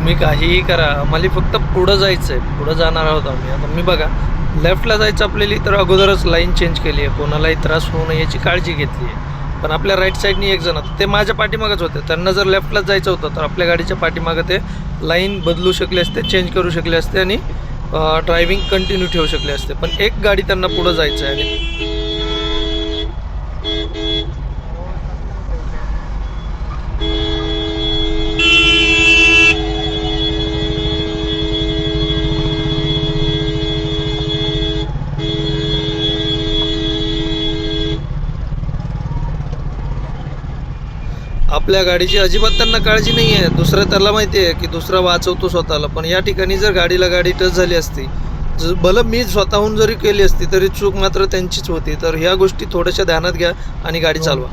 तुम्ही काहीही करा, आम्हाला फक्त पुढं जायचं आहे, पुढं जाणार आहोत आम्ही. आता मी बघा, लेफ्टला जायचं आपल्याला तर अगोदरच लाईन चेंज केली आहे, कोणालाही त्रास होऊ नये याची काळजी घेतली आहे. पण आपल्या राईट साईडनी एक जण ते माझ्या पाठीमागच होते, त्यांना जर लेफ्टलाच जायचं होतं तर आपल्या गाडीच्या पाठीमागं ते लाईन बदलू शकले असते, चेंज करू शकले असते आणि ड्रायव्हिंग कंटिन्यू ठेवू शकले असते. पण एक गाडी त्यांना पुढं जायचं आहे आणि आपल्या गाडीची अजिबात त्यांना काळजी नाही आहे. दुसरं त्याला माहिती आहे की दुसरा वाचवतो स्वतःला, पण या ठिकाणी जर गाडी टच झाली असती, भलं मी स्वतःहून जरी केली असती तरी चूक मात्र त्यांचीच होती. तर ह्या गोष्टी थोड्याशा ध्यानात घ्या आणि गाडी चालवा.